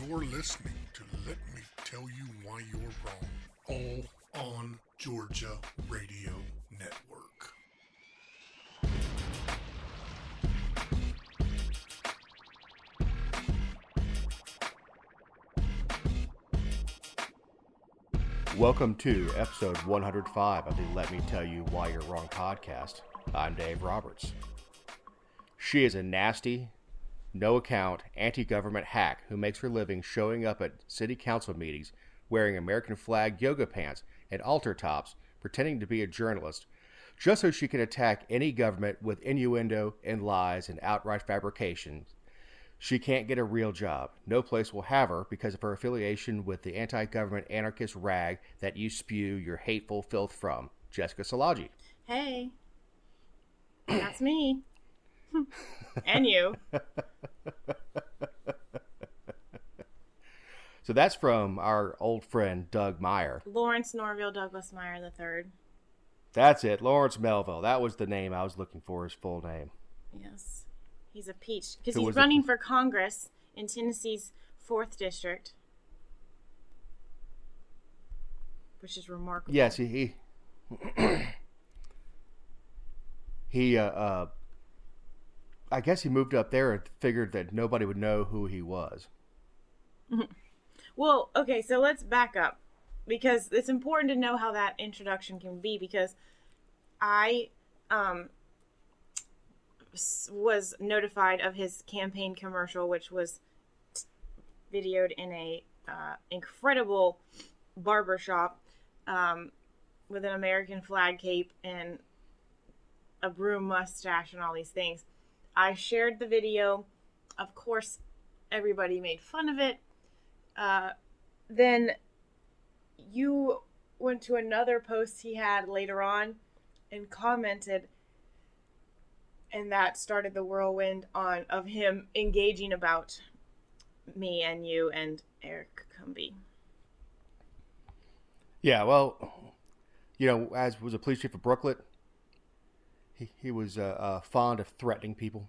You're listening to Let Me Tell You Why You're Wrong, all on Georgia Radio Network. Welcome to episode 105 of the Let Me Tell You Why You're Wrong podcast. I'm Dave Roberts. She is a nasty, no-account, anti-government hack who makes her living showing up at city council meetings wearing American flag yoga pants and altar tops, pretending to be a journalist, just so she can attack any government with innuendo and lies and outright fabrication. She can't get a real job. No place will have her because of her affiliation with the anti-government anarchist rag that you spew your hateful filth from. Jessica Szilagyi. Hey. That's me. And you. So that's from our old friend Doug Meyer. Lawrence Norville Douglas Meyer III. That's it. Lawrence Melville. That was the name I was looking for, his full name. Yes. He's a peach. Because he's running for Congress in Tennessee's 4th District. Which is remarkable. Yes, he I guess he moved up there and figured that nobody would know who he was. Well, okay, so let's back up. Because it's important to know how that introduction can be. Because I was notified of his campaign commercial, which was videoed in a incredible barbershop with an American flag cape and a broom mustache and all these things. I shared the video. Of course, everybody made fun of it. Then you went to another post he had later on and commented, and that started the whirlwind of him engaging about me and you and Eric Cumby. Yeah, well, you know, as was a police chief of Brooklyn, he was fond of threatening people,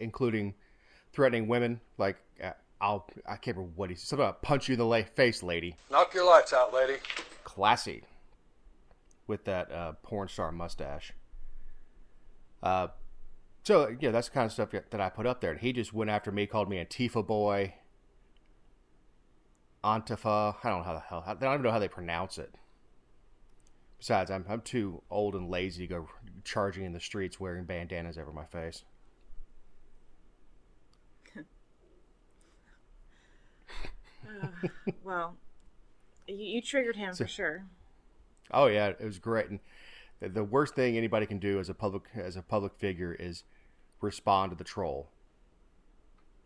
including threatening women. Like, I can't remember what he said. Something about punch you in the face, lady. Knock your lights out, lady. Classy. With that porn star mustache. So, yeah, that's the kind of stuff that I put up there. And he just went after me, called me Antifa boy. Antifa. I don't even know how they pronounce it. Besides, I'm too old and lazy to go charging in the streets wearing bandanas over my face. Well, you triggered him for sure. Oh yeah, it was great. And the worst thing anybody can do as a public figure is respond to the troll.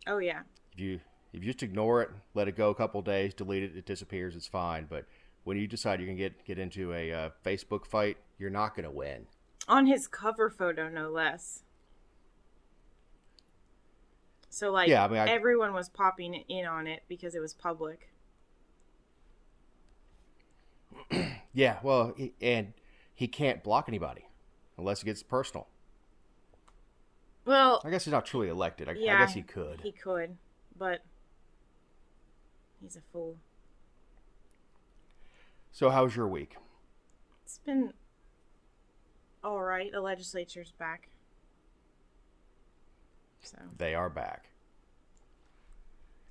Oh yeah. If you just ignore it, let it go a couple days, delete it, it disappears, it's fine. But when you decide you can get into a Facebook fight, you're not going to win. On his cover photo, no less. So, like, yeah, I mean, everyone was popping in on it because it was public. Yeah, well, and he can't block anybody unless it gets personal. Well, I guess he's not truly elected. I guess he could. He could, but he's a fool. So how was your week? It's been all right. The legislature's back. So they are back.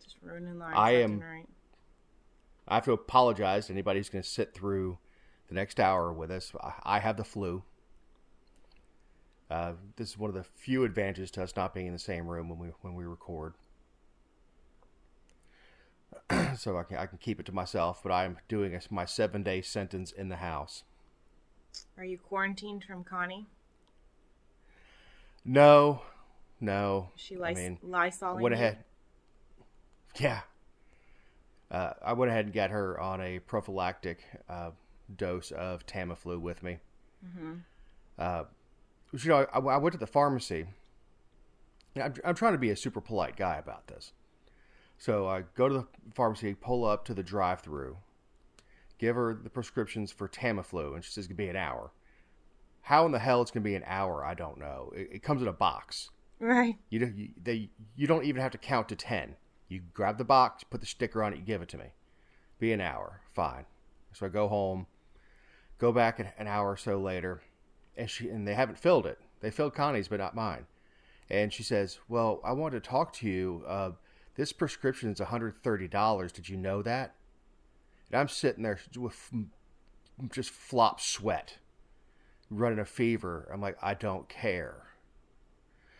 Just ruining lives left and right. I have to apologize to anybody who's going to sit through the next hour with us. I have the flu. This is one of the few advantages to us not being in the same room when we record. So I can keep it to myself, but I'm doing my 7-day sentence in the house. Are you quarantined from Connie? No. She Lysoling went ahead. Yeah. I went ahead and got her on a prophylactic dose of Tamiflu with me. Mm-hmm. You know, I went to the pharmacy. I'm trying to be a super polite guy about this. So I go to the pharmacy, pull up to the drive-thru, give her the prescriptions for Tamiflu, and she says it's going to be an hour. How in the hell it's going to be an hour, I don't know. It comes in a box. Right. You don't even have to count to 10. You grab the box, put the sticker on it, you give it to me. Be an hour. Fine. So I go home, go back an hour or so later, and they haven't filled it. They filled Connie's, but not mine. And she says, well, I wanted to talk to you. This prescription is $130. Did you know that? And I'm sitting there with just flop sweat, running a fever. I'm like, I don't care.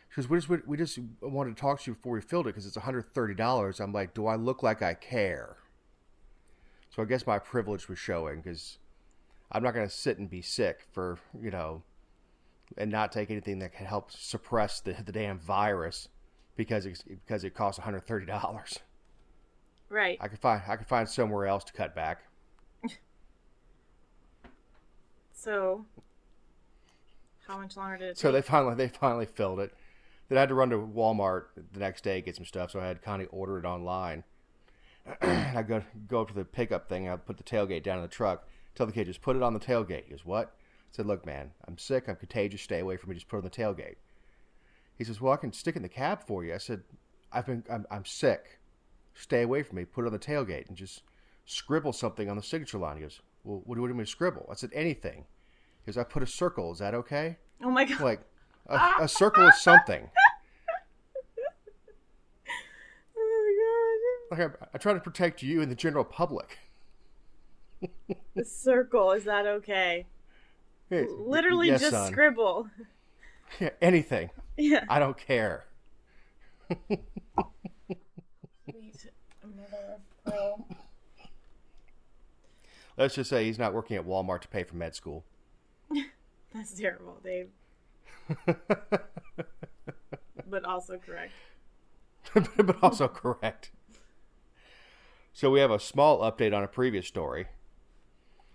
She goes, we just wanted to talk to you before we filled it because it's $130. I'm like, do I look like I care? So I guess my privilege was showing because I'm not going to sit and be sick for, and not take anything that can help suppress the damn virus because it costs $130. Right. I could find somewhere else to cut back. So, how much longer did it take? So they finally filled it. Then I had to run to Walmart the next day to get some stuff, so I had Connie order it online. I go up to the pickup thing, I put the tailgate down in the truck, tell the kid, just put it on the tailgate. He goes, what? I said, look, man, I'm sick, I'm contagious, stay away from me, just put it on the tailgate. He says, well, I can stick it in the cab for you. I said, I'm sick. Stay away from me, put it on the tailgate, and just scribble something on the signature line. He goes, well, what do you want me to scribble? I said, anything. He goes, I put a circle, is that okay? Oh my God. Like, a circle is something. Oh my God. Like, I try to protect you and the general public. The circle, is that okay? Literally yes, just son. scribble. Yeah, anything. Yeah. I don't care. Sweet mother of pearl. Let's just say he's not working at Walmart to pay for med school. That's terrible, Dave. But also correct. But also correct. So we have a small update on a previous story.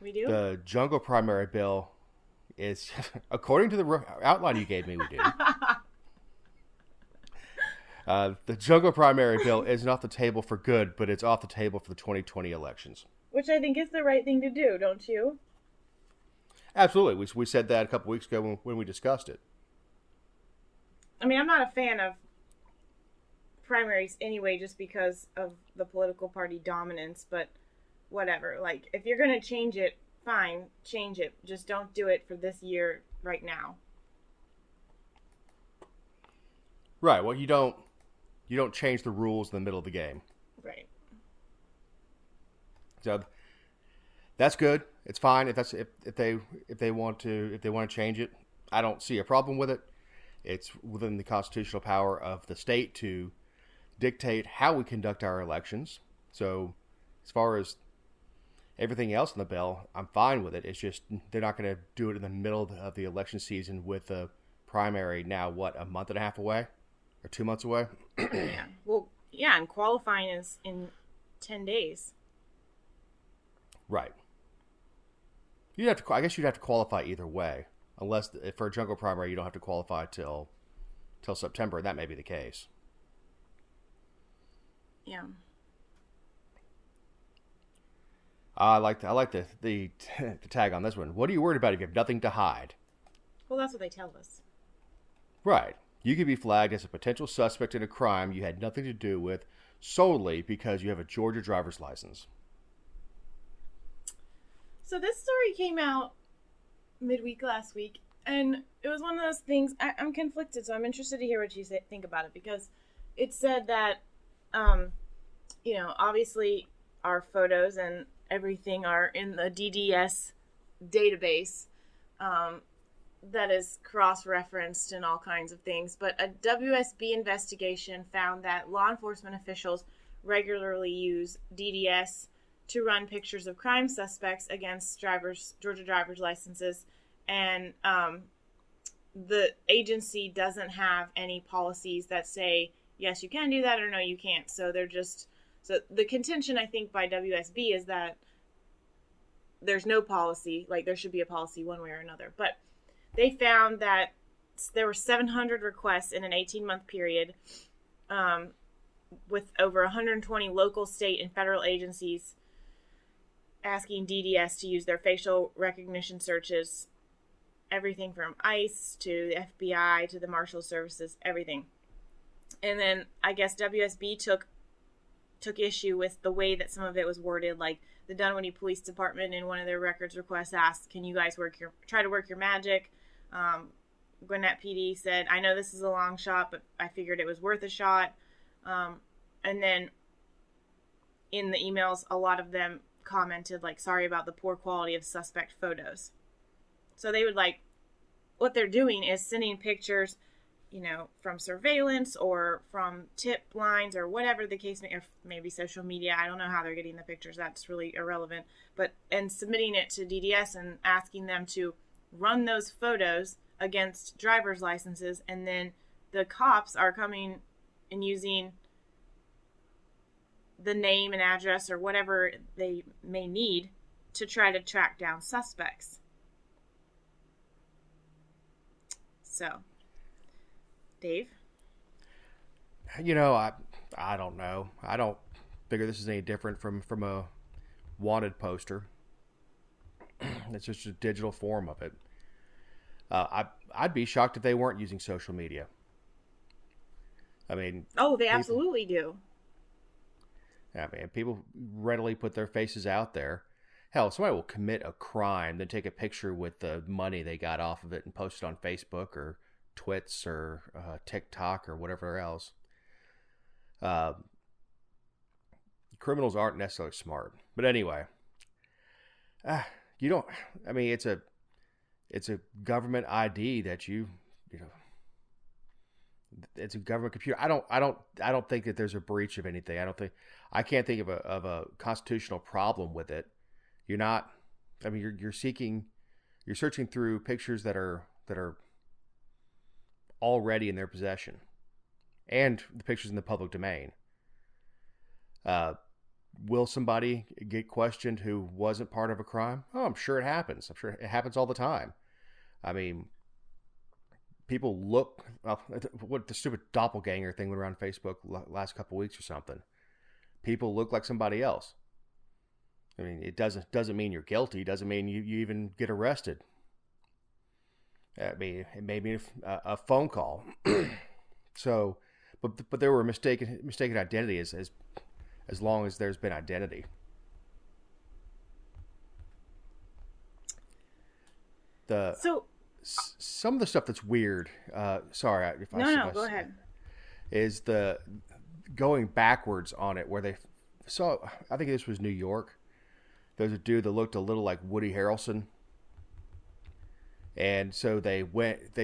We do? The jungle primary bill is, according to the outline you gave me, we do. The jungle primary bill isn't off the table for good, but it's off the table for the 2020 elections. Which I think is the right thing to do, don't you? Absolutely. We said that a couple weeks ago when we discussed it. I mean, I'm not a fan of primaries anyway, just because of the political party dominance, but whatever. Like, if you're going to change it, fine, change it. Just don't do it for this year right now. Right. Well, you don't change the rules in the middle of the game. Right. So that's good. It's fine if they want to change it. I don't see a problem with it. It's within the constitutional power of the state to dictate how we conduct our elections. So as far as everything else in the bill, I'm fine with it. It's just they're not going to do it in the middle of the election season with the primary now, a month and a half away? Or 2 months away? Yeah. Well, yeah, and qualifying is in 10 days. Right. I guess you'd have to qualify either way. Unless, for a jungle primary, you don't have to qualify till September. That may be the case. Yeah. I like the tag on this one. What are you worried about if you have nothing to hide? Well, that's what they tell us. Right. You could be flagged as a potential suspect in a crime you had nothing to do with solely because you have a Georgia driver's license. So this story came out midweek last week, and it was one of those things, I'm conflicted, so I'm interested to hear what you think about it, because it said that, obviously our photos and everything are in the DDS database, that is cross-referenced and all kinds of things. But a WSB investigation found that law enforcement officials regularly use DDS to run pictures of crime suspects against Georgia driver's licenses. And the agency doesn't have any policies that say, yes, you can do that, or no, you can't. So so the contention, I think, by WSB is that there's no policy, like there should be a policy one way or another. But they found that there were 700 requests in an 18-month period, with over 120 local, state, and federal agencies asking DDS to use their facial recognition searches, everything from ICE to the FBI to the Marshal Services, everything. And then I guess WSB took took issue with the way that some of it was worded. Like the Dunwoody Police Department in one of their records requests asked, "Can you guys try to work your magic?" Gwinnett PD said, "I know this is a long shot, but I figured it was worth a shot." And then in the emails, a lot of them commented like, "Sorry about the poor quality of suspect photos." So they would like, what they're doing is sending pictures, from surveillance or from tip lines or whatever the case may, or maybe social media. I don't know how they're getting the pictures. That's really irrelevant. And submitting it to DDS and asking them to run those photos against driver's licenses. And then the cops are coming and using the name and address or whatever they may need to try to track down suspects. So, Dave? I don't know. I don't figure this is any different from a wanted poster. It's just a digital form of it. I'd be shocked if they weren't using social media. I mean... Oh, they absolutely do. I mean, people readily put their faces out there. Hell, somebody will commit a crime, then take a picture with the money they got off of it and post it on Facebook or Twits or TikTok or whatever else. Criminals aren't necessarily smart. But anyway, it's a government ID that it's a government computer. I don't think that there's a breach of anything. I can't think of a constitutional problem with it. You're searching through pictures that are already in their possession and the pictures in the public domain. Will somebody get questioned who wasn't part of a crime? Oh, I'm sure it happens. I'm sure it happens all the time. I mean, people look, what the stupid doppelganger thing went around Facebook last couple of weeks or something. People look like somebody else. I mean, it doesn't mean you're guilty. It doesn't mean you even get arrested. I mean, it may be a phone call. So, but there were mistaken identity as long as there's been identity. Some of the stuff that's weird. Sorry, if go ahead. Is the going backwards on it where they saw? I think this was New York. There's a dude that looked a little like Woody Harrelson. And so they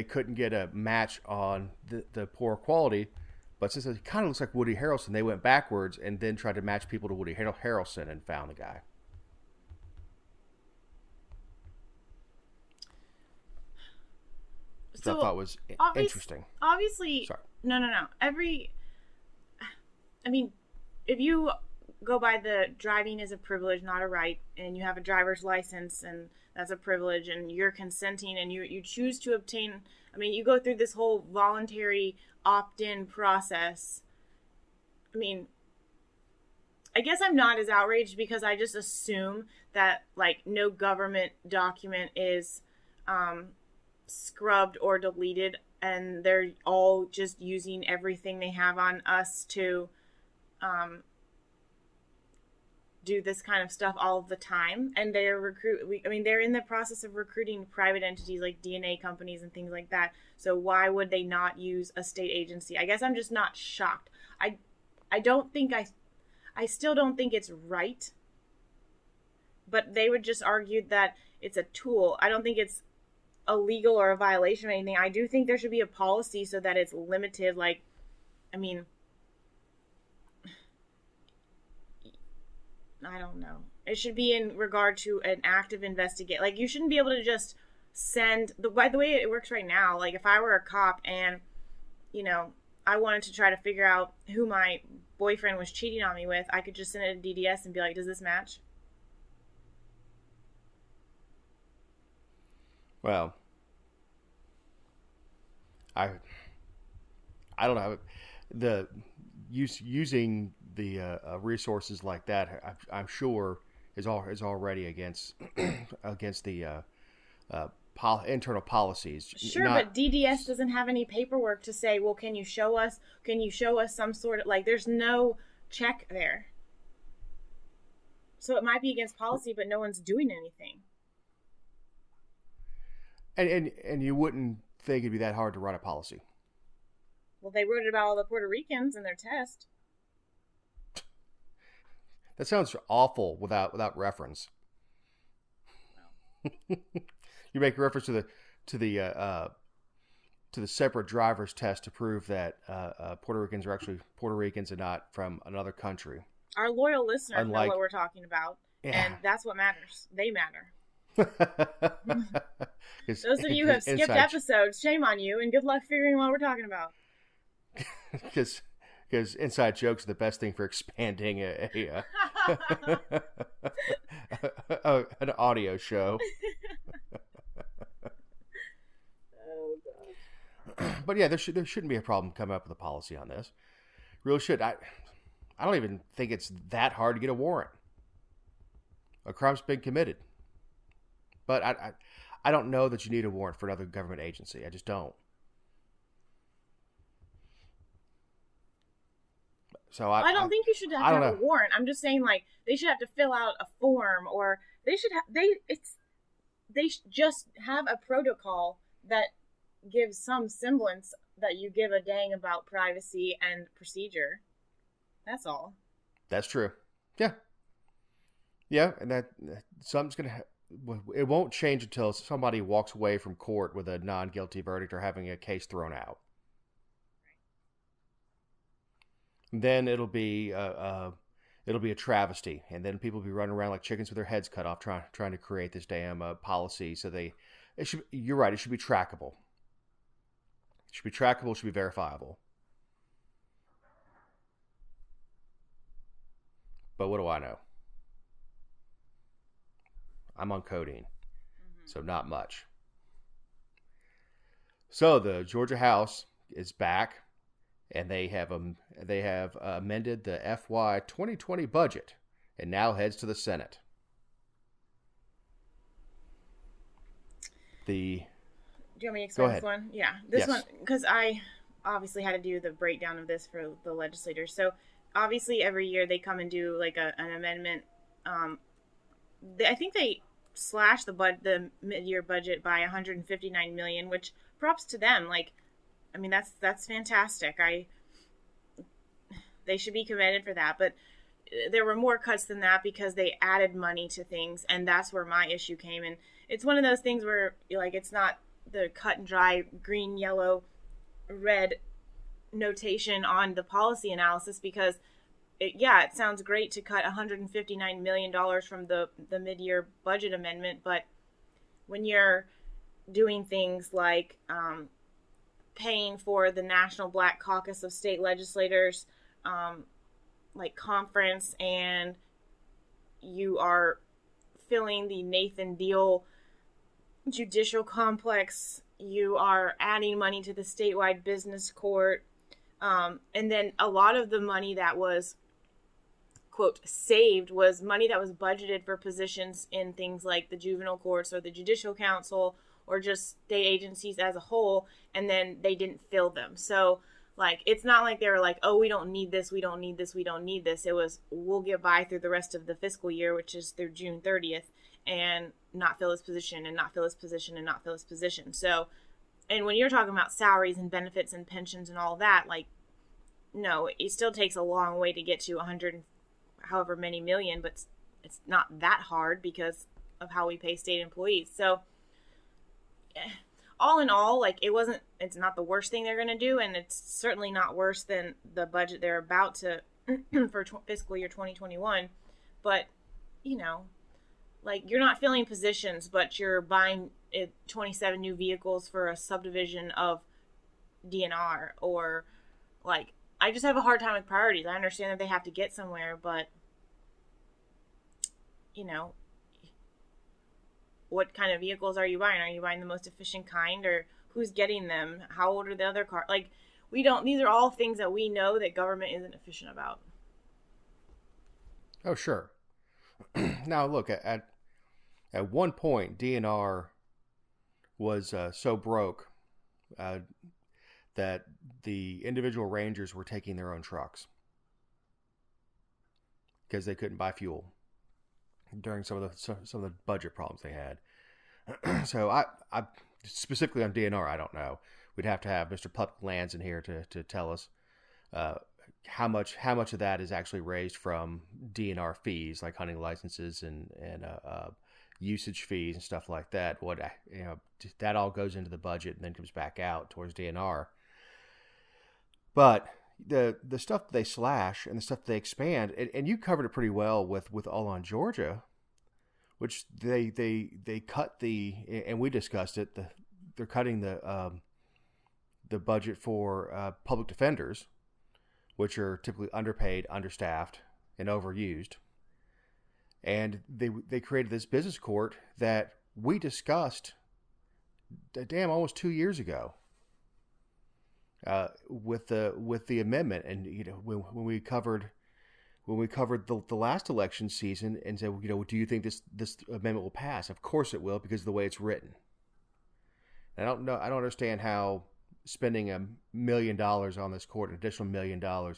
couldn't get a match on the poor quality, but since it kind of looks like Woody Harrelson, they went backwards and then tried to match people to Woody Harrelson and found the guy. So I thought was interesting. Obviously, sorry. No. If you go by the driving is a privilege, not a right, and you have a driver's license and that's a privilege and you're consenting and you choose to obtain, you go through this whole voluntary opt-in process. I guess I'm not as outraged because I just assume that no government document is scrubbed or deleted and they're all just using everything they have on us to do this kind of stuff all of the time, and they're they're in the process of recruiting private entities like DNA companies and things like that. So why would they not use a state agency? I guess I'm just not shocked. I still don't think it's right, but they would just argue that it's a tool. I don't think it's illegal or a violation of anything. I do think there should be a policy so that it's limited. I don't know. It should be in regard to an active investigate. You shouldn't be able to just send by the way it works right now. If I were a cop and, I wanted to try to figure out who my boyfriend was cheating on me with, I could just send it to DDS and be like, does this match? Well, I don't know. The using the resources like that, I'm sure is already against the internal policies. Sure, but DDS doesn't have any paperwork to say, well, can you show us some sort of there's no check there. So it might be against policy, but no one's doing anything. And you wouldn't think it'd be that hard to run a policy. Well, they wrote about all the Puerto Ricans in their test. That sounds awful without reference. You make a reference to the separate driver's test to prove that Puerto Ricans are actually Puerto Ricans and not from another country. Our loyal listeners know what we're talking about, and that's what matters. They matter. Those of you who have skipped episodes, shame on you, and good luck figuring out what we're talking about. Because inside jokes are the best thing for expanding an audio show. Oh, God. But yeah, there shouldn't be a problem coming up with a policy on this. Really should. I don't even think it's that hard to get a warrant. A crime's been committed. But I don't know that you need a warrant for another government agency. I just don't. So I don't think you should have to have a warrant. I'm just saying, like, they should have to fill out a form, or they should just have a protocol that gives some semblance that you give a dang about privacy and procedure. That's all. That's true. Yeah. Yeah, and that something's gonna. It won't change until somebody walks away from court with a non-guilty verdict or having a case thrown out. Then it'll be a travesty, and then people will be running around like chickens with their heads cut off, trying to create this damn policy. So you're right. It should be trackable. It should be trackable. It should be verifiable. But what do I know? I'm on codeine, so not much. So the Georgia House is back, and they have amended the FY 2020 budget, and now heads to the Senate. Do you want me to explain this one? Yeah, this one, because I obviously had to do the breakdown of this for the legislators. So obviously every year they come and do like an amendment. I think they slashed the mid-year budget by $159 million, which props to them. Like, I mean, that's fantastic. They should be commended for that. But there were more cuts than that because they added money to things, and that's where my issue came. And it's one of those things where, like, it's not the cut and dry green, yellow, red notation on the policy analysis, because it sounds great to cut $159 million from the mid-year budget amendment, but when you're doing things like paying for the National Black Caucus of State Legislators, like conference, and you are filling the Nathan Deal judicial complex, you are adding money to the statewide business court, and then a lot of the money that was, quote, saved was money that was budgeted for positions in things like the juvenile courts or the judicial council or just state agencies as a whole, and then they didn't fill them. So, like, it's not like they were like, oh, we don't need this, we don't need this, we don't need this. It was, we'll get by through the rest of the fiscal year, which is through June 30th, and not fill this position, and not fill this position, and not fill this position. So, and when you're talking about salaries and benefits and pensions and all that, like, no, it still takes a long way to get to 100 however many million, but it's not that hard because of how we pay state employees. So all in all, like, it's not the worst thing they're going to do, and it's certainly not worse than the budget they're about to for fiscal year 2021. But, you know, like, you're not filling positions, but you're buying 27 new vehicles for a subdivision of DNR, or, like, I just have a hard time with priorities. I understand that they have to get somewhere, but, you know, what kind of vehicles are you buying? Are you buying the most efficient kind, or who's getting them? How old are the other cars? Like, these are all things that we know that government isn't efficient about. Oh, sure. Now, look, at one point, DNR was so broke that the individual rangers were taking their own trucks. because they couldn't buy fuel during some of the budget problems they had. So I specifically on DNR, I don't know. We'd have to have Mr. Public Lands in here to tell us how much of that is actually raised from DNR fees, like hunting licenses and usage fees and stuff like that. What that all goes into the budget and then comes back out towards DNR. But the stuff that they slash and the stuff that they expand, and you covered it pretty well with All on Georgia, which they cut and we discussed it. They're cutting the budget for public defenders, which are typically underpaid, understaffed, and overused. And they created this business court that we discussed, almost 2 years ago, with the amendment. And when we covered the last election season and said, do you think this amendment will pass? Of course it will, because of the way it's written. And I don't understand how spending $1 million on this court, an additional $1 million,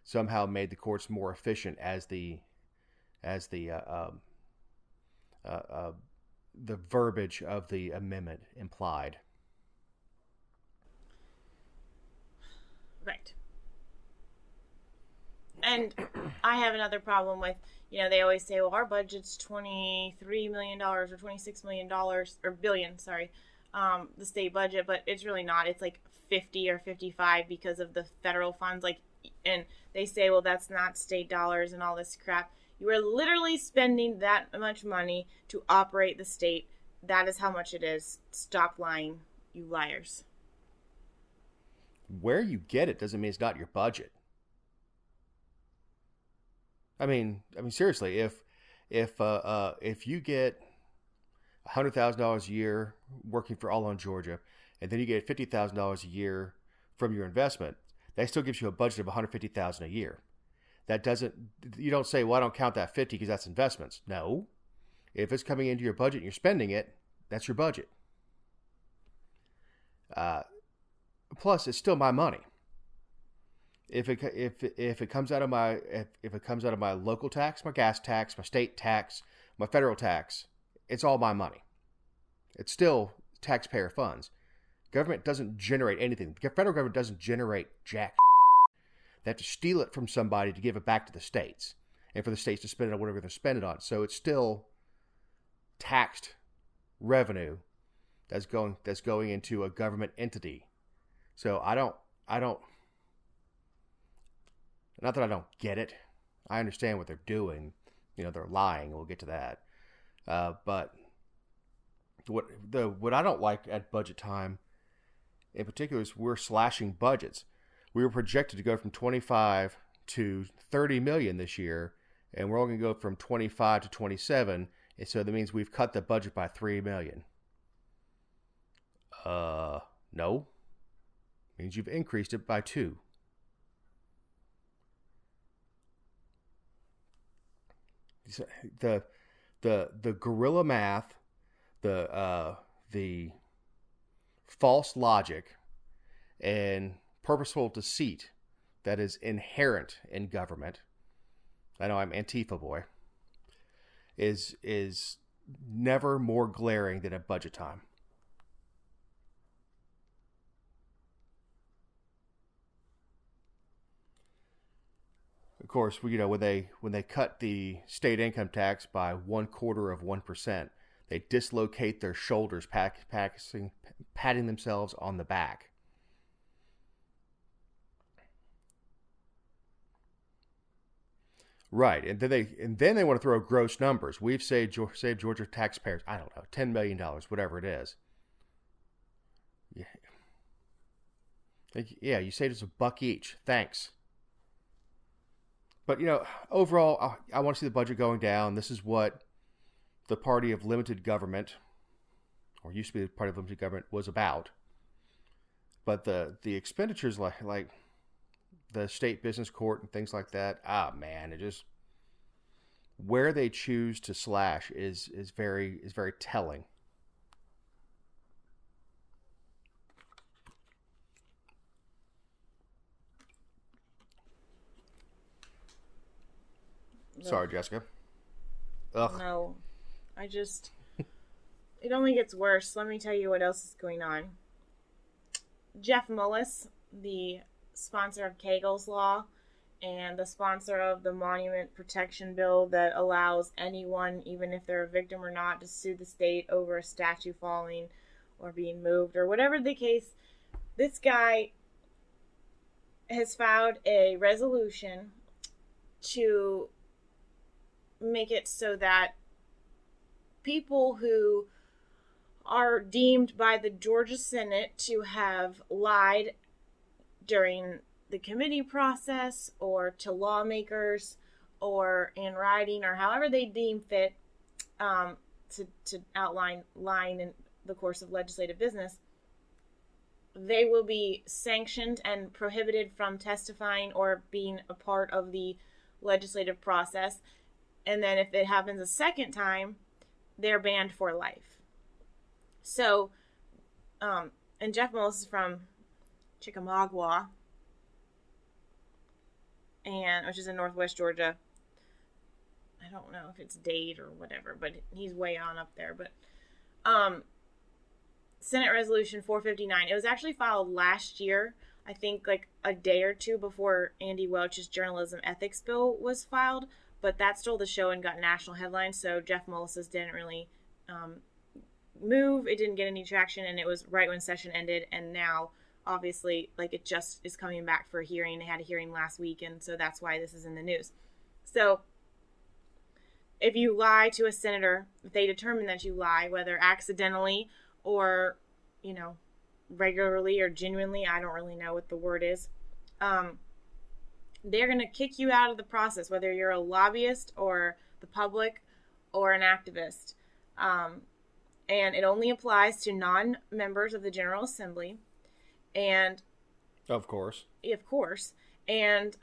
somehow made the courts more efficient as the verbiage of the amendment implied. Right. And I have another problem with, they always say, well, our budget's $23 million or $26 million or billion, sorry, the state budget, but it's really not. It's like 50 or 55 because of the federal funds. And they say, well, that's not state dollars and all this crap. You are literally spending that much money to operate the state. That is how much it is. Stop lying, you liars. Where you get it doesn't mean it's not your budget. I mean, seriously, if you get $100,000 a year working for All on Georgia, and then you get $50,000 a year from your investment, that still gives you a budget of $150,000 a year. That doesn't. You don't say, "Well, I don't count that 50 because that's investments." No, if it's coming into your budget and you're spending it, that's your budget. Plus, it's still my money. If it comes out of my local tax, my gas tax, my state tax, my federal tax, it's all my money. It's still taxpayer funds. Government doesn't generate anything. The federal government doesn't generate jack. They have to steal it from somebody to give it back to the states, and for the states to spend it on whatever they're spending on. So it's still taxed revenue that's going into a government entity. So I don't. Not that I don't get it. I understand what they're doing. They're lying. We'll get to that. But what I don't like at budget time, in particular, is we're slashing budgets. We were projected to go from 25 to 30 million this year, and we're only going to go from 25 to 27. And so that means we've cut the budget by 3 million. No. It means you've increased it by 2. The guerrilla math, the false logic, and purposeful deceit that is inherent in government. I know I'm Antifa boy. Is never more glaring than at budget time. Of course, when they cut the state income tax by 0.25%, they dislocate their shoulders, patting themselves on the back. Right, and then they want to throw gross numbers. We've saved Georgia taxpayers, I don't know, $10 million, whatever it is. Yeah, you saved us $1 each. Thanks. But, overall, I want to see the budget going down. This is what the party of limited government, or used to be the party of limited government, was about. But the expenditures like the state business court and things like that, man, it just, where they choose to slash is very telling. Sorry, Jessica. Ugh. No. It only gets worse. Let me tell you what else is going on. Jeff Mullis, the sponsor of Kegel's Law and the sponsor of the Monument Protection Bill that allows anyone, even if they're a victim or not, to sue the state over a statue falling or being moved or whatever the case, this guy has filed a resolution to make it so that people who are deemed by the Georgia Senate to have lied during the committee process or to lawmakers or in writing or however they deem fit to outline lying in the course of legislative business, they will be sanctioned and prohibited from testifying or being a part of the legislative process. And then if it happens a second time, they're banned for life. So, and Jeff Mullis is from Chickamauga, which is in northwest Georgia. I don't know if it's Dade or whatever, but he's way on up there. But Senate Resolution 459. It was actually filed last year, I think like a day or two before Andy Welch's journalism ethics bill was filed, but that stole the show and got national headlines, so Jeff Mullis's didn't really move. It didn't get any traction, and it was right when session ended, and now obviously like it just is coming back for a hearing. They had a hearing last week, and so that's why this is in the news. So if you lie to a senator, if they determine that you lie, whether accidentally or, you know, regularly or genuinely, I don't really know what the word is, they're going to kick you out of the process, whether you're a lobbyist or the public or an activist. And it only applies to non-members of the General Assembly. And Of course. And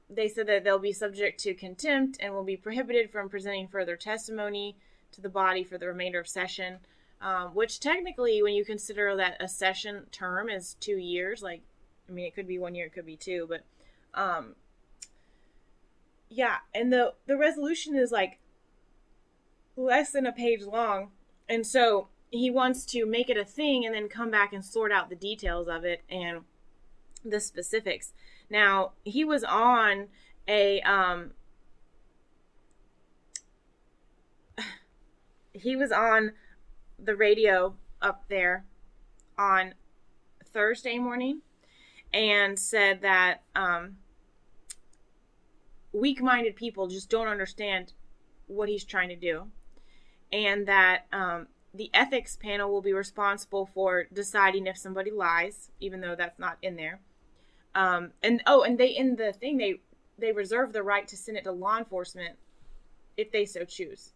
they said that they'll be subject to contempt and will be prohibited from presenting further testimony to the body for the remainder of session. Which technically, when you consider that a session term is 2 years, like, I mean, it could be 1 year, it could be 2, but, yeah, and the resolution is, like, less than a page long, and so he wants to make it a thing and then come back and sort out the details of it and the specifics. Now, he was on the radio up there on Thursday morning and said that weak-minded people just don't understand what he's trying to do, and that the ethics panel will be responsible for deciding if somebody lies, even though that's not in there. And they, in the thing, they reserve the right to send it to law enforcement if they so choose.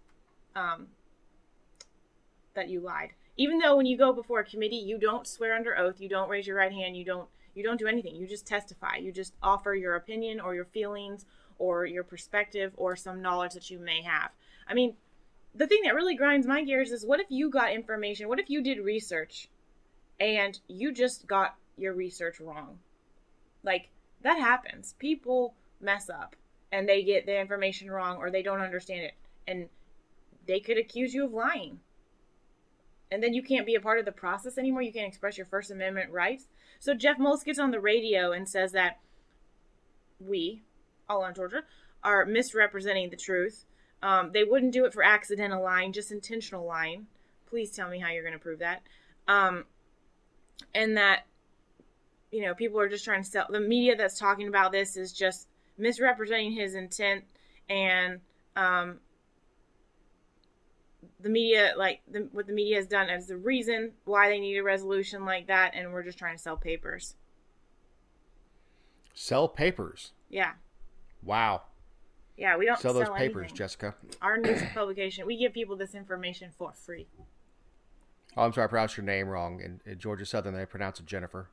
That you lied. Even though when you go before a committee, you don't swear under oath, you don't raise your right hand, you don't do anything. You just testify. You just offer your opinion or your feelings or your perspective or some knowledge that you may have. I mean, the thing that really grinds my gears is, what if you got information? What if you did research and you just got your research wrong? Like, that happens. People mess up and they get the information wrong or they don't understand it, and they could accuse you of lying. And then you can't be a part of the process anymore. You can't express your First Amendment rights. So Jeff Mullis gets on the radio and says that we, all on Georgia, are misrepresenting the truth. They wouldn't do it for accidental lying, just intentional lying. Please tell me how you're going to prove that. And that, you know, people are just trying to sell. The media that's talking about this is just misrepresenting his intent, and the media, what the media has done as the reason why they need a resolution like that, and we're just trying to sell papers. Sell papers? Yeah. Wow. Yeah, we don't sell those papers, anything. Jessica. Our news publication, we give people this information for free. Oh, I'm sorry, I pronounced your name wrong. In Georgia Southern, they pronounce it Jennifer.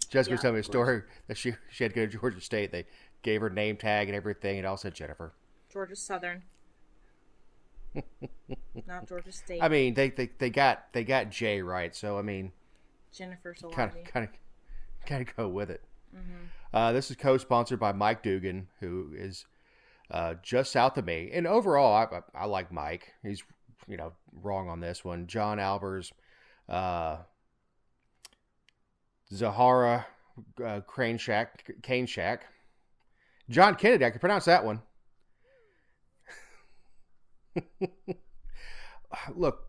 Jessica was telling me a story that she had to go to Georgia State. They gave her name tag and everything, and it all said Jennifer. Georgia Southern. Not Georgia State. I mean, they got J right, so I mean, Jennifer Solati. Kind of go with it. This is co-sponsored by Mike Dugan, who is just south of me. And overall, I like Mike. He's, wrong on this one. John Albers, Zahara Cane Shack. John Kennedy, I can pronounce that one. Look,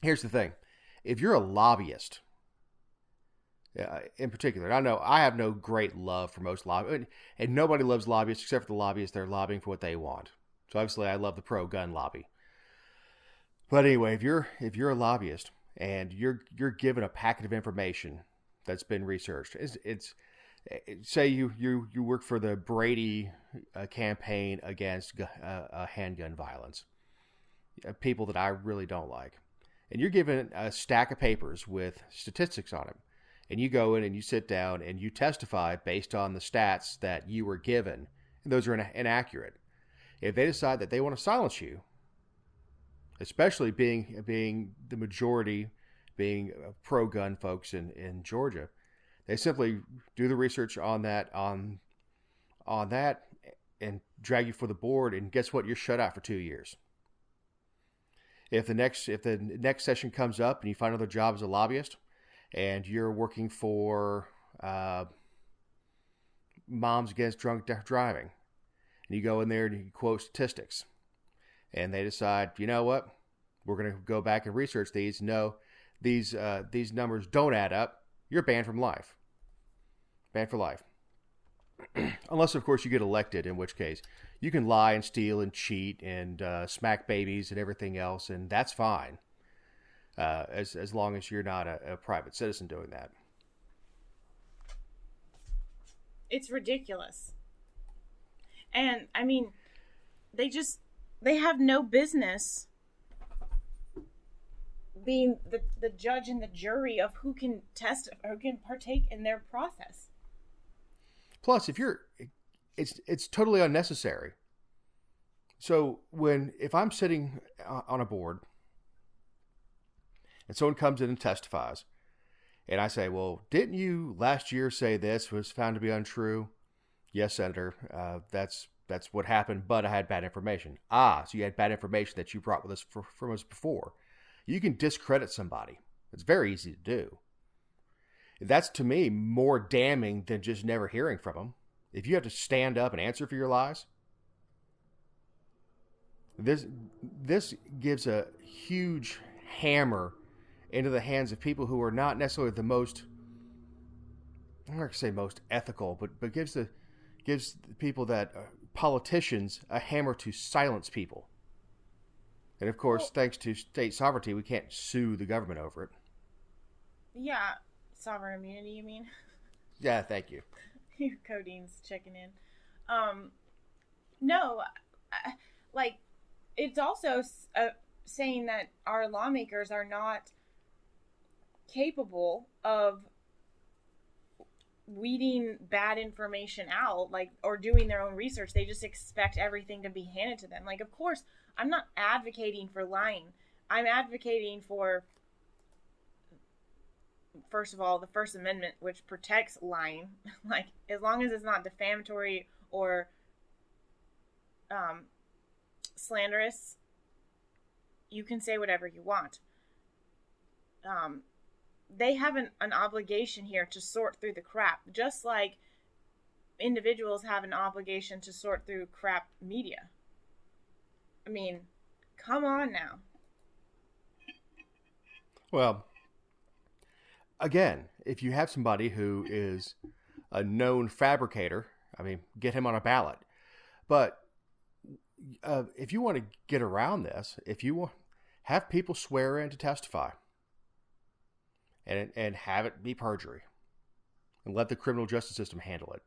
here's the thing. If you're a lobbyist, in particular, I know I have no great love for most lobbyists, and nobody loves lobbyists except for the lobbyists that are lobbying for what they want. So obviously, I love the pro-gun lobby. But anyway, if you're a lobbyist and you're given a packet of information that's been researched, it's say you work for the Brady campaign against handgun violence, people that I really don't like, and you're given a stack of papers with statistics on it. And you go in and you sit down and you testify based on the stats that you were given. And those are inaccurate. If they decide that they want to silence you, especially being the majority, being pro-gun folks in Georgia, they simply do the research on that and drag you for the board. And guess what? You're shut out for 2 years. If the next session comes up and you find another job as a lobbyist, and you're working for Moms Against Drunk Driving, and you go in there and you quote statistics, and they decide, you know what, we're going to go back and research these. No, these numbers don't add up. You're banned from life. Banned for life. Unless, of course, you get elected, in which case you can lie and steal and cheat and smack babies and everything else, and that's fine. As long as you're not a private citizen doing that. It's ridiculous. And, I mean, they have no business being the judge and the jury of who can partake in their process. Plus, it's totally unnecessary. So if I'm sitting on a board and someone comes in and testifies, and I say, well, didn't you last year say this was found to be untrue? Yes, Senator, that's what happened, but I had bad information. So you had bad information that you brought with us from us before. You can discredit somebody. It's very easy to do. That's, to me, more damning than just never hearing from them. If you have to stand up and answer for your lies, this gives a huge hammer into the hands of people who are not necessarily the most, I'm not going to say most ethical, but gives the people that politicians a hammer to silence people. And of course, thanks to state sovereignty, we can't sue the government over it. Yeah, sovereign immunity, you mean? Yeah, thank you. Your codeine's checking in. No, it's also saying that our lawmakers are not capable of weeding bad information out, or doing their own research. They just expect everything to be handed to them. Of course, I'm not advocating for lying. I'm advocating for, first of all, the First Amendment, which protects lying. As long as it's not defamatory or slanderous, you can say whatever you want. They have an obligation here to sort through the crap, just like individuals have an obligation to sort through crap media. I mean, come on now. Well, again, if you have somebody who is a known fabricator, get him on a ballot. But if you want to get around this, if you have people swear in to testify, and have it be perjury, and let the criminal justice system handle it,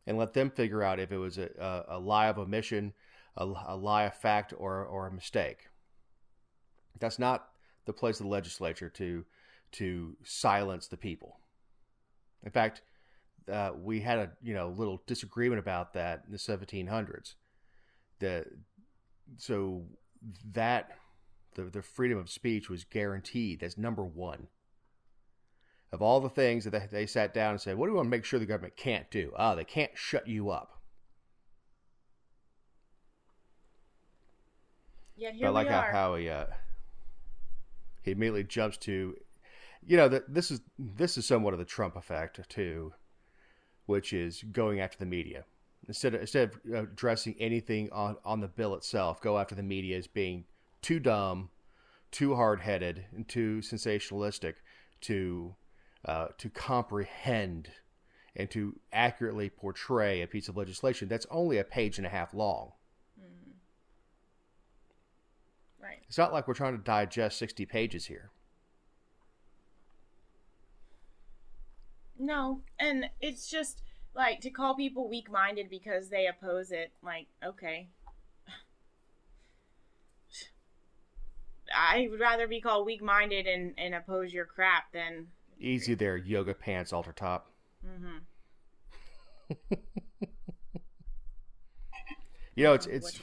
and let them figure out if it was a lie of omission, a lie of fact, or a mistake. That's not the place of the legislature to silence the people. In fact, we had a little disagreement about that in the 1700s. So that the freedom of speech was guaranteed. That's number one. Of all the things that they sat down and said, what do we want to make sure the government can't do? They can't shut you up. Yet here I like we are. how he immediately jumps to, you know, this is somewhat of the Trump effect too, which is going after the media instead of addressing anything on the bill itself. Go after the media as being too dumb, too hard-headed, and too sensationalistic to comprehend and to accurately portray a piece of legislation that's only a page and a half long. Mm. Right. It's not like we're trying to digest 60 pages here. No, and it's just like to call people weak-minded because they oppose it. Like, okay. I would rather be called weak-minded and oppose your crap than... Easy there, yoga pants, altar top. Mm-hmm. You know, it's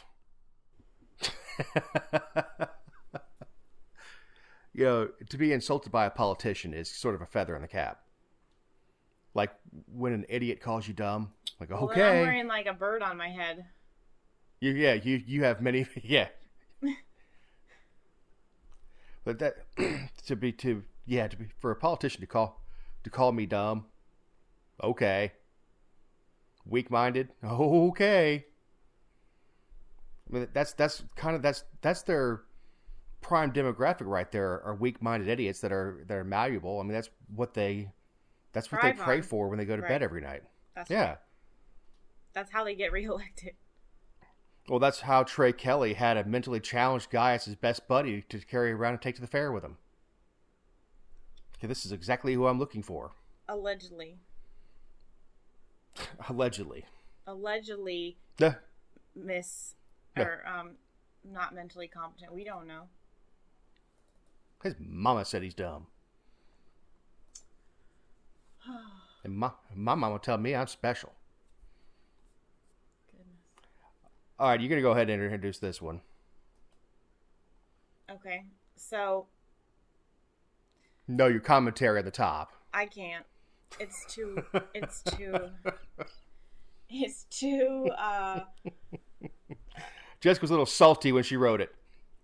you know, to be insulted by a politician is sort of a feather in the cap. Like when an idiot calls you dumb, like, well, okay. Then I'm wearing like a bird on my head. You have many, yeah. But that to be for a politician to call me dumb, okay. Weak-minded, okay. I mean, that's their prime demographic right there, are weak-minded idiots that are malleable. I mean, that's what they pray for when they go to bed every night. That's yeah. Right. That's how they get reelected. Well, that's how Trey Kelly had a mentally challenged guy as his best buddy to carry around and take to the fair with him. Okay, this is exactly who I'm looking for. Allegedly. Allegedly. Yeah. Or not mentally competent. We don't know. His mama said he's dumb. And my mama tell me I'm special. Goodness. All right, you're going to go ahead and introduce this one. Okay, so... No, your commentary at the top. I can't. It's too... Jessica's a little salty when she wrote it.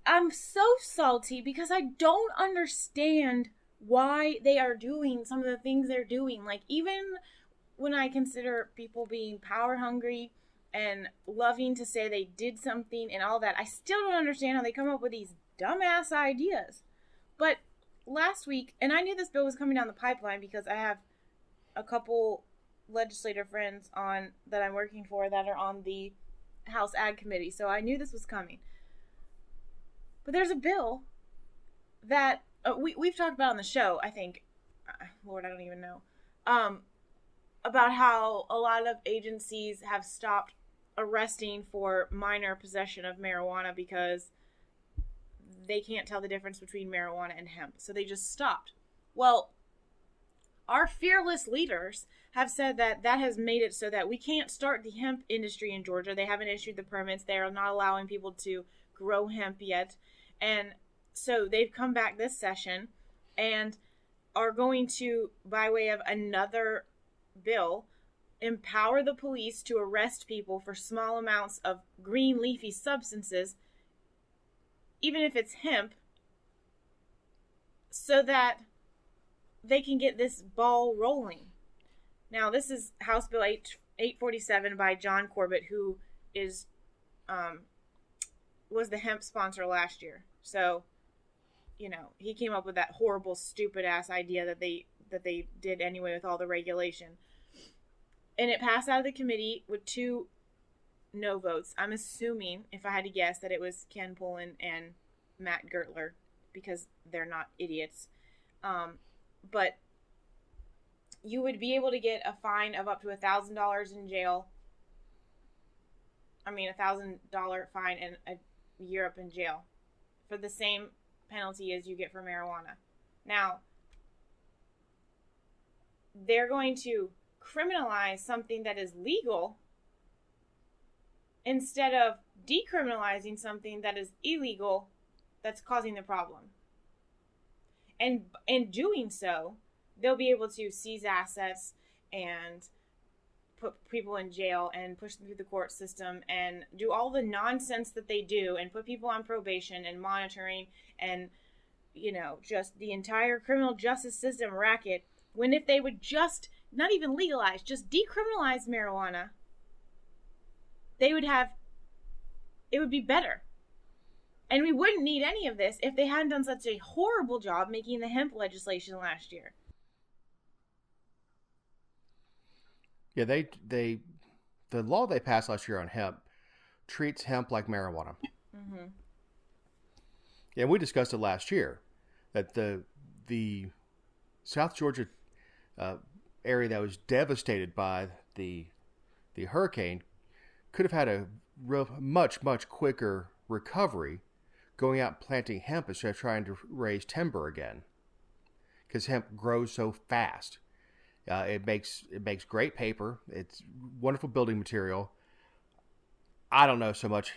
I'm so salty because I don't understand why they are doing some of the things they're doing. Like, even when I consider people being power hungry and loving to say they did something and all that, I still don't understand how they come up with these dumbass ideas. But last week, and I knew this bill was coming down the pipeline because I have a couple legislator friends that I'm working for that are on the House Ag Committee, so I knew this was coming. But there's a bill that we've talked about on the show, I think. Lord, I don't even know. About how a lot of agencies have stopped arresting for minor possession of marijuana because they can't tell the difference between marijuana and hemp. So they just stopped. Well, our fearless leaders have said that has made it so that we can't start the hemp industry in Georgia. They haven't issued the permits. They are not allowing people to grow hemp yet. And so they've come back this session and are going to, by way of another bill, empower the police to arrest people for small amounts of green leafy substances, even if it's hemp, so that they can get this ball rolling. Now, this is House Bill 847 by John Corbett, who is was the hemp sponsor last year. So, you know, he came up with that horrible, stupid-ass idea that they did anyway with all the regulation. And it passed out of the committee with 2 no votes. I'm assuming, if I had to guess, that it was Ken Pullen and Matt Gertler, because they're not idiots. But you would be able to get a fine of up to $1,000 in jail. I mean, $1,000 fine and a year up in jail for the same penalty as you get for marijuana. Now, they're going to criminalize something that is legal instead of decriminalizing something that is illegal that's causing the problem. And in doing so, they'll be able to seize assets and put people in jail and push them through the court system and do all the nonsense that they do and put people on probation and monitoring and, just the entire criminal justice system racket, when if they would just, not even legalize, just decriminalize marijuana, it would be better. And we wouldn't need any of this if they hadn't done such a horrible job making the hemp legislation last year. Yeah, the law they passed last year on hemp treats hemp like marijuana. Mm-hmm. Yeah, we discussed it last year that the South Georgia area that was devastated by the hurricane could have had a much quicker recovery going out and planting hemp instead of trying to raise timber again, because hemp grows so fast. It makes great paper. It's wonderful building material. I don't know so much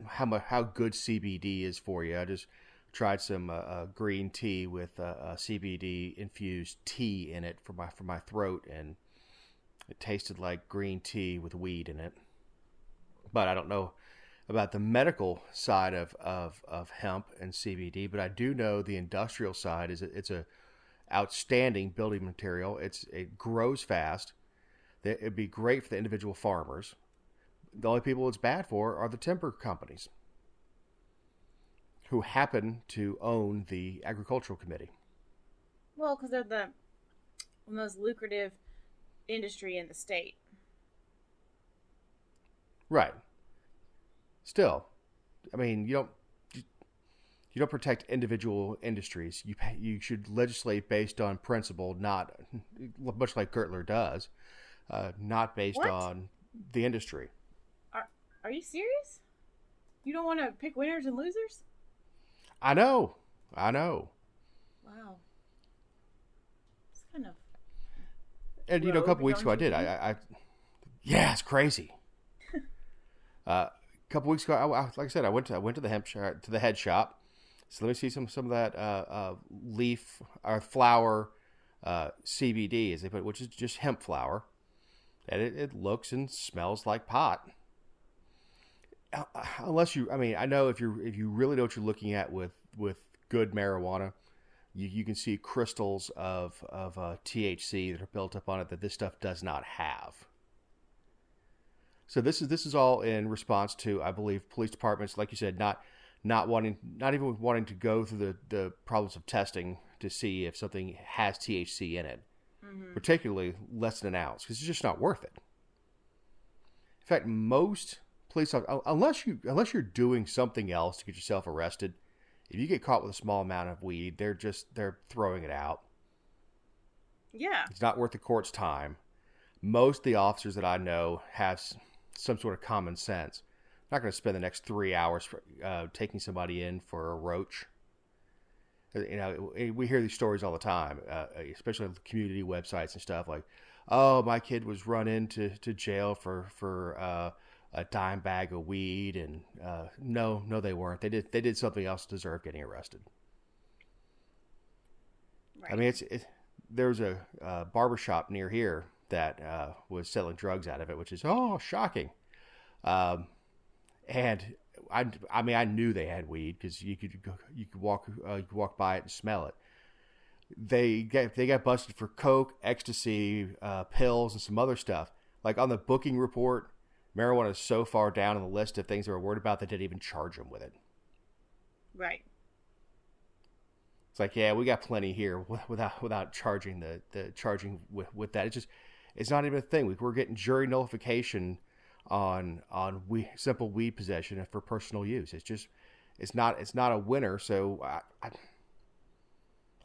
how good CBD is for you. I just tried some green tea with CBD infused tea in it for my throat, and it tasted like green tea with weed in it. But I don't know about the medical side of hemp and CBD. But I do know the industrial side is it's a outstanding building material. It grows fast. It'd be great for the individual farmers. The only people it's bad for are the timber companies, who happen to own the agricultural committee. Well, because they're the most lucrative industry in the state. Right. Still, I mean, you don't protect individual industries. You should legislate based on principle, not much like Gertler does, not based on the industry. Are you serious? You don't want to pick winners and losers? I know. Wow. It's kind of. And a couple weeks ago I did. Yeah, it's crazy. A couple weeks ago, like I said, I went to the hemp shop, to the head shop. So let me see some of that leaf or flower CBD, as they put it, which is just hemp flower, and it looks and smells like pot. Unless I know if you really know what you're looking at with good marijuana, you can see crystals of THC that are built up on it that this stuff does not have. So this is all in response to, I believe, police departments, like you said, not even wanting to go through the problems of testing to see if something has THC in it, particularly less than an ounce, because it's just not worth it. In fact, most police officers, unless you're doing something else to get yourself arrested, if you get caught with a small amount of weed, they're throwing it out. Yeah, it's not worth the court's time. Most of the officers that I know have some sort of common sense. Not going to spend the next 3 hours taking somebody in for a roach. We hear these stories all the time, especially on community websites and stuff. Like, oh, my kid was run into jail for a dime bag of weed, and no, they weren't. They did something else to deserve getting arrested. Right. I mean, there's a barbershop near here that was selling drugs out of it, which is shocking. And I knew they had weed because you could walk by it and smell it. They got busted for coke, ecstasy, pills, and some other stuff. Like on the booking report, marijuana is so far down on the list of things they were worried about they didn't even charge them with it. Right. It's like, yeah, we got plenty here without charging the charging with that. It's not even a thing. We're getting jury nullification on simple weed possession for personal use. It's not a winner. So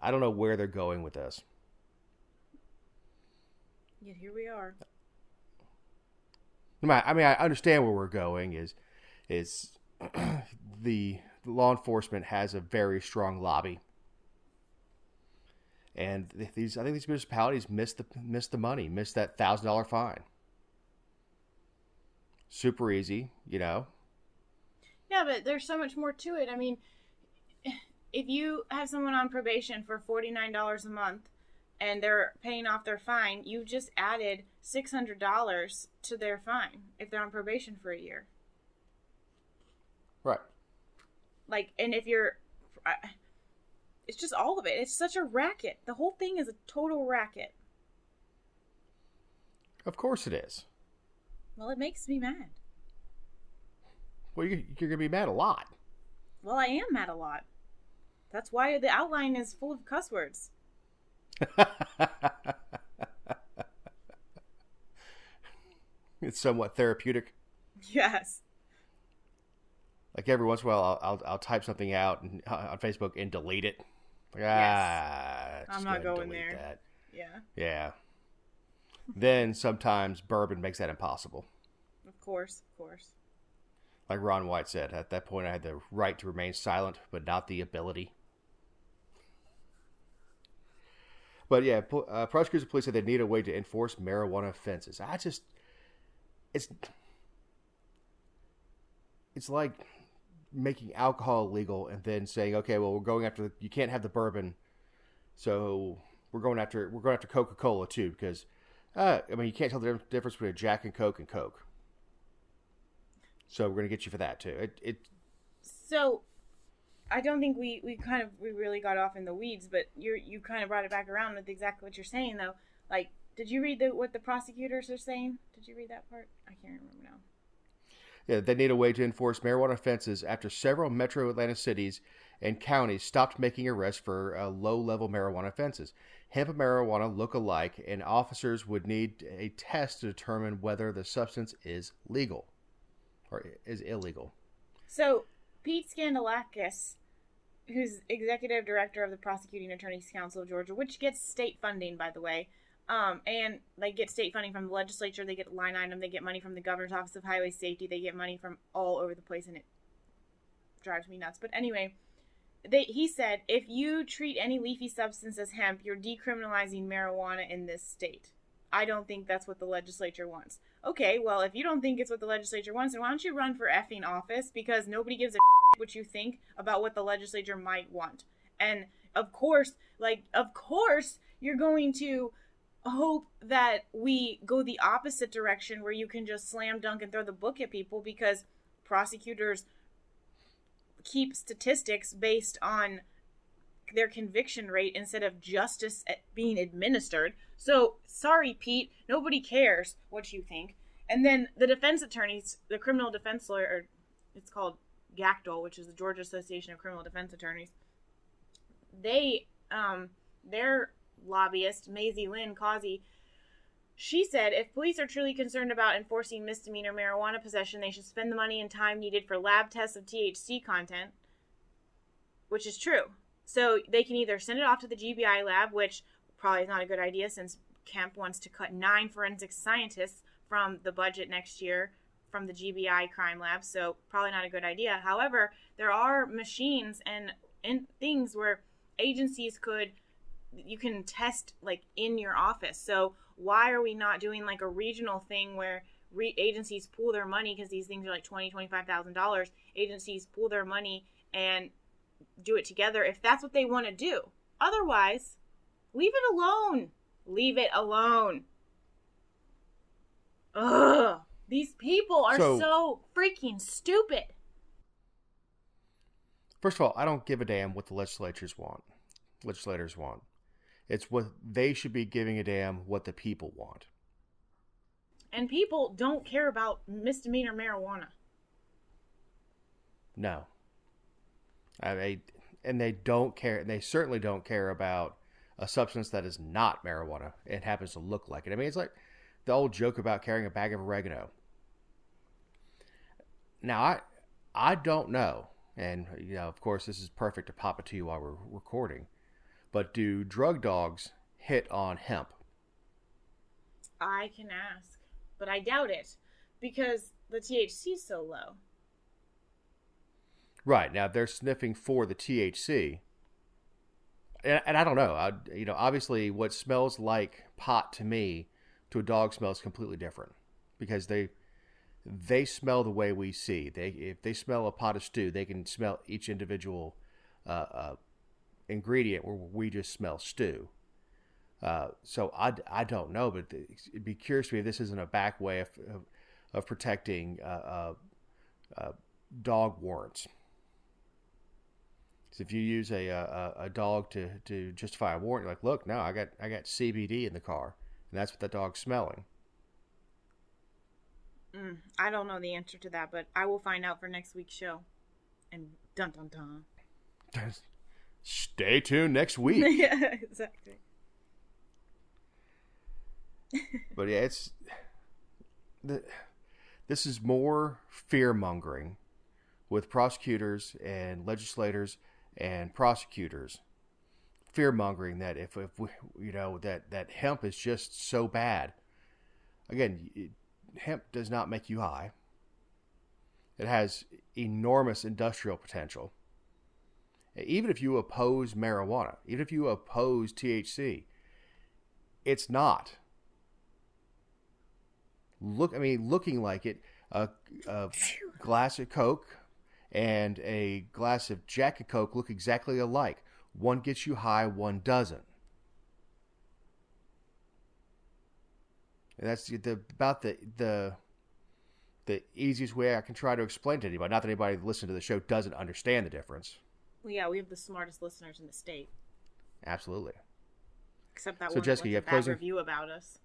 I don't know where they're going with this. Yet here we are. I mean, I understand where we're going is the law enforcement has a very strong lobby. And I think these municipalities missed the money, missed that $1,000 fine. Super easy, Yeah, but there's so much more to it. I mean, if you have someone on probation for $49 a month and they're paying off their fine, you just added $600 to their fine if they're on probation for a year. Right. Like, and if you're... It's just all of it. It's such a racket. The whole thing is a total racket. Of course it is. Well, it makes me mad. Well, you're going to be mad a lot. Well, I am mad a lot. That's why the outline is full of cuss words. It's somewhat therapeutic. Yes. Like every once in a while, I'll type something out on Facebook and delete it. Like, I'm not going there. That. Yeah. Yeah. Then sometimes bourbon makes that impossible. Of course. Like Ron White said, at that point I had the right to remain silent, but not the ability. But yeah, prosecutors and police said they need a way to enforce marijuana offenses. It's like making alcohol illegal and then saying, okay, well, we're going after you can't have the bourbon, so we're going after Coca-Cola too, because you can't tell the difference between a Jack and Coke and Coke. So we're going to get you for that too. So I don't think we really got off in the weeds, but you kind of brought it back around with exactly what you're saying though. Like, did you read what the prosecutors are saying? Did you read that part? I can't remember now. Yeah, they need a way to enforce marijuana offenses after several metro Atlanta cities and counties stopped making arrests for low-level marijuana offenses. Hemp and marijuana look alike, and officers would need a test to determine whether the substance is legal or is illegal. So, Pete Skandalakis, who's executive director of the Prosecuting Attorneys Council of Georgia, which gets state funding, by the way, and they get state funding from the legislature, they get a line item, they get money from the Governor's Office of Highway Safety, they get money from all over the place, and it drives me nuts. But anyway, he said, if you treat any leafy substance as hemp, you're decriminalizing marijuana in this state. I don't think that's what the legislature wants. Okay, well, if you don't think it's what the legislature wants, then why don't you run for effing office? Because nobody gives a what you think about what the legislature might want. And of course, you're going to hope that we go the opposite direction where you can just slam dunk and throw the book at people, because prosecutors keep statistics based on their conviction rate instead of justice being administered. So, sorry, Pete, nobody cares what you think. And then the defense attorneys, the criminal defense lawyer, or it's called GACDL, which is the Georgia Association of Criminal Defense Attorneys, their lobbyist, Maisie Lynn Causey, she said if police are truly concerned about enforcing misdemeanor marijuana possession, they should spend the money and time needed for lab tests of THC content, which is true. So they can either send it off to the GBI lab, which probably is not a good idea since Kemp wants to cut 9 forensic scientists from the budget next year from the GBI crime lab, so probably not a good idea. However, there are machines and things where agencies you can test like in your office. So why are we not doing like a regional thing where agencies pool their money, because these things are like $25,000. Agencies pool their money and do it together if that's what they want to do. Otherwise, leave it alone. Leave it alone. Ugh. These people are so freaking stupid. First of all, I don't give a damn what the legislators want. It's what they should be giving a damn what the people want. And people don't care about misdemeanor marijuana. No. And they don't care. And they certainly don't care about a substance that is not marijuana. It happens to look like it. I mean, it's like the old joke about carrying a bag of oregano. Now, I don't know. And, of course, this is perfect to pop it to you while we're recording. But do drug dogs hit on hemp? I can ask. But I doubt it. Because the THC is so low. Right. Now, they're sniffing for the THC. And I don't know. Obviously, what smells like pot to me, to a dog smells completely different. Because they smell the way we see. If they smell a pot of stew, they can smell each individual ingredient where we just smell stew. So I don't know, but it'd be curious to me if this isn't a back way of protecting dog warrants. So if you use a dog to justify a warrant, you're like, look, no, I got CBD in the car, and that's what the dog's smelling. I don't know the answer to that, but I will find out for next week's show. And dun dun dun. Stay tuned next week. Yeah, exactly. But yeah, this is more fear mongering with prosecutors and legislators and prosecutors. Fear mongering that if we, that hemp is just so bad. Again, hemp does not make you high. It has enormous industrial potential. Even if you oppose marijuana, even if you oppose THC, it's not. Looking like it, a glass of Coke and a glass of Jack of Coke look exactly alike. One gets you high, one doesn't. And that's about the easiest way I can try to explain to anybody. Not that anybody listening to the show doesn't understand the difference. Well, yeah, we have the smartest listeners in the state. Absolutely. Except that so one Jessica, with you a have bad closing review about us.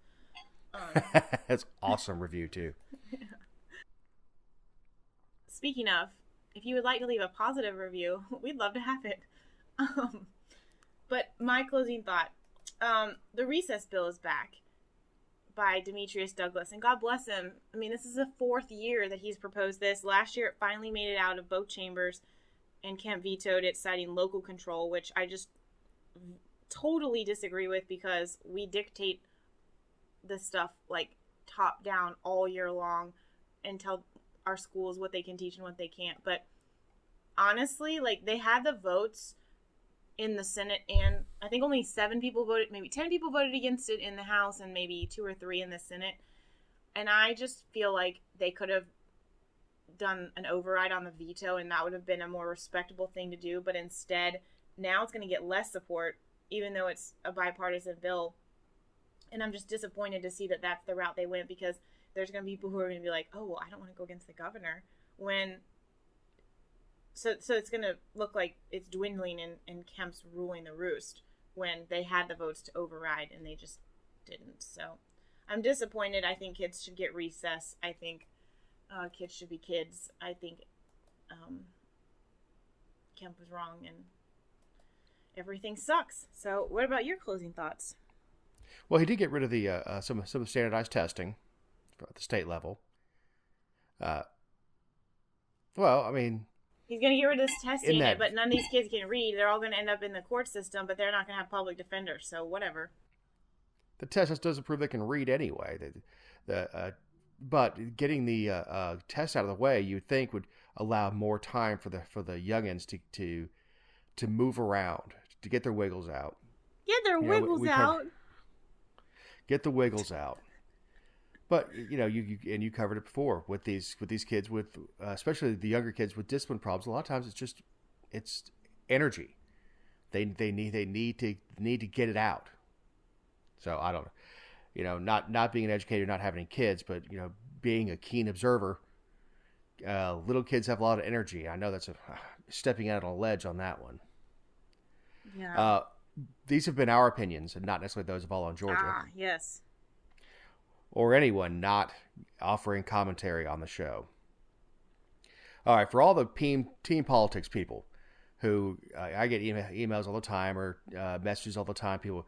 That's awesome review too. Yeah. Speaking of, if you would like to leave a positive review, we'd love to have it. But my closing thought, the recess bill is back by Demetrius Douglas, and God bless him. I mean, this is the 4th year that he's proposed this. Last year, it finally made it out of both chambers, and Kemp vetoed it, citing local control, which I just totally disagree with, because we dictate this stuff like top down all year long and tell our schools what they can teach and what they can't. But honestly, like, they had the votes in the Senate, and I think only 7 people voted, maybe 10 people voted against it in the House, and maybe 2 or 3 in the Senate. And I just feel like they could have done an override on the veto, and that would have been a more respectable thing to do. But instead, now it's going to get less support, even though it's a bipartisan bill. And I'm just disappointed to see that that's the route they went, because there's going to be people who are going to be like, oh, well, I don't want to go against the governor. So it's going to look like it's dwindling and Kemp's ruling the roost, when they had the votes to override and they just didn't. So I'm disappointed. I think kids should get recess. I think kids should be kids. I think Kemp was wrong and everything sucks. So what about your closing thoughts? Well, he did get rid of the some of the standardized testing at the state level. Well, I mean, he's going to get rid of this testing, but none of these kids can read. They're all going to end up in the court system, but they're not going to have public defenders, so whatever. The test doesn't prove they can read anyway. But getting the test out of the way, you'd think, would allow more time for the youngins to move around, to get their wiggles out. Get their wiggles out. Get the wiggles out. But you covered it before with these kids with especially the younger kids with discipline problems. A lot of times it's energy. They need to get it out. So I don't know, not being an educator, not having kids, but being a keen observer. Little kids have a lot of energy. I know that's stepping out on a ledge on that one. Yeah. These have been our opinions, and not necessarily those of All on Georgia. Ah, yes. Or anyone not offering commentary on the show. All right, for all the team politics people who I get emails all the time or messages all the time, people,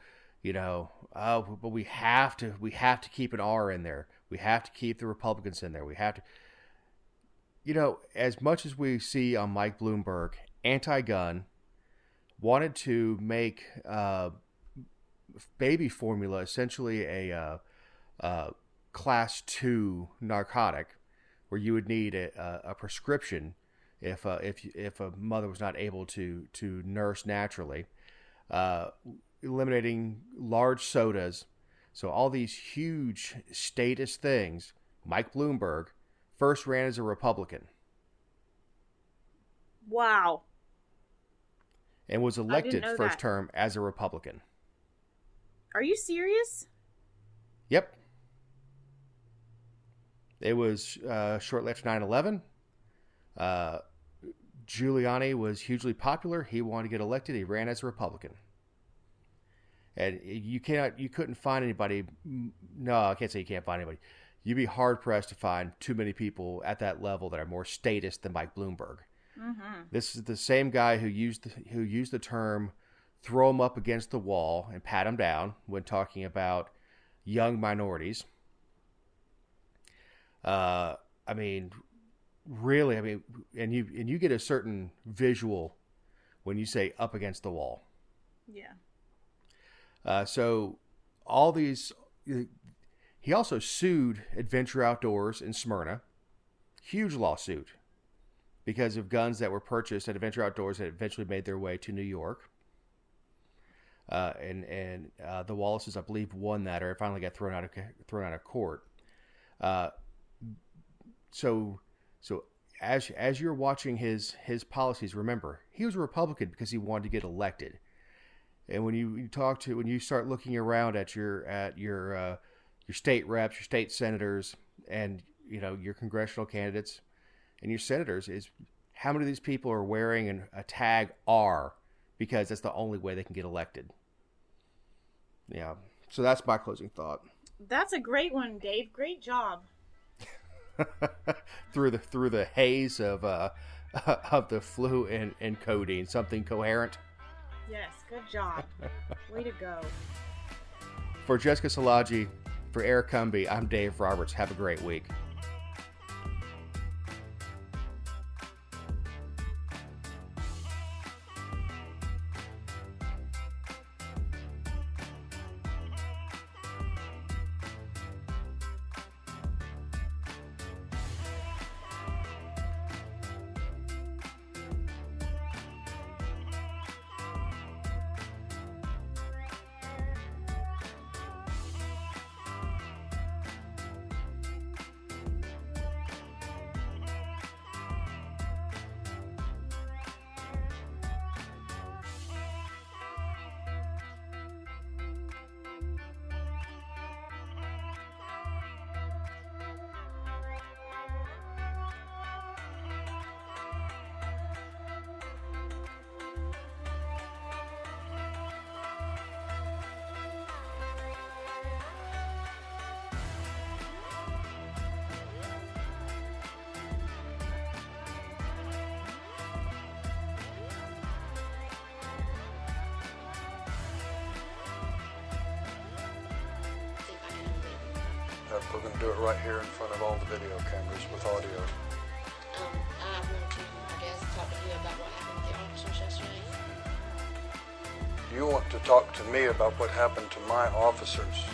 oh, but we have to keep an R in there. We have to keep the Republicans in there. We have to, as much as we see on Mike Bloomberg, anti-gun, wanted to make baby formula essentially a class 2 narcotic, where you would need a prescription if a mother was not able to nurse naturally, eliminating large sodas. So all these huge statist things. Mike Bloomberg first ran as a Republican. Wow. And was elected first term as a Republican. Are you serious? Yep. It was shortly after 9/11. Giuliani was hugely popular. He wanted to get elected. He ran as a Republican. And you couldn't find anybody. No, I can't say you can't find anybody. You'd be hard pressed to find too many people at that level that are more statist than Mike Bloomberg. Mm-hmm. This is the same guy who used the term "throw them up against the wall" and pat them down when talking about young minorities. Really, and you get a certain visual when you say "up against the wall." Yeah. So all these, he also sued Adventure Outdoors in Smyrna, huge lawsuit, because of guns that were purchased at Adventure Outdoors that eventually made their way to New York. And the Wallaces, I believe, won that, or it finally got thrown out of court. So as you're watching his policies, remember he was a Republican because he wanted to get elected. And when you start looking around at your state reps, your state senators, and your congressional candidates and your senators, is how many of these people are wearing a tag R, because that's the only way they can get elected. Yeah. So that's my closing thought. That's a great one, Dave. Great job. through the haze of the flu and codeine, something coherent. Yes, good job. Way to go. For Jessica Szilagyi, for Eric Cumby, I'm Dave Roberts. Have a great week. We're going to do it right here in front of all the video cameras with audio. I want to, I guess, talk to you about what happened with the officers yesterday. You want to talk to me about what happened to my officers.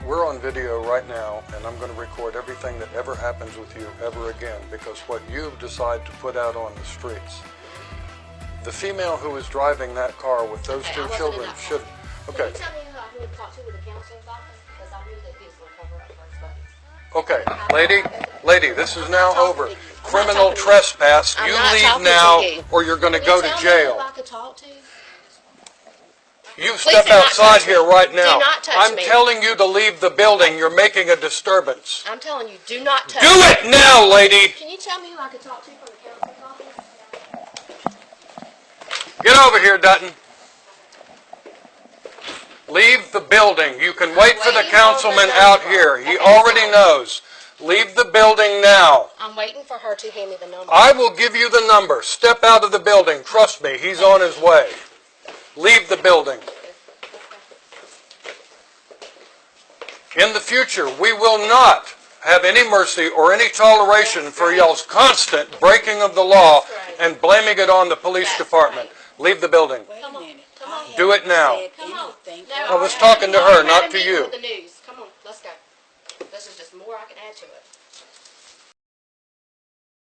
We're on video right now, and I'm going to record everything that ever happens with you ever again, because what you decide to put out on the streets. The female who was driving that car with those two children should... Okay. Can you tell me who to talk to with the counselor's office? Because I knew that this would cover up for his buddies. Okay, lady, this is now over. Criminal trespass. You leave now, or you're going to go to jail. Who I could talk to? You step outside here right now. Do not touch I'm me. telling you to leave the building. You're making a disturbance. I'm telling you, do not touch Do me. it now, lady. Can you tell me who I could talk to from the counselor's office? Get over here, Dutton. Leave the building. You can wait for the councilman out here. He already knows. Leave the building now. I'm waiting for her to hand me the number. I will give you the number. Step out of the building. Trust me, he's on his way. Leave the building. In the future, we will not have any mercy or any toleration for y'all's constant breaking of the law and blaming it on the police department. Leave the building. Come on. Come on. Do it now. Come on. I was talking to her, not to you. The news. Come on, let's go. This is just more I can add to it.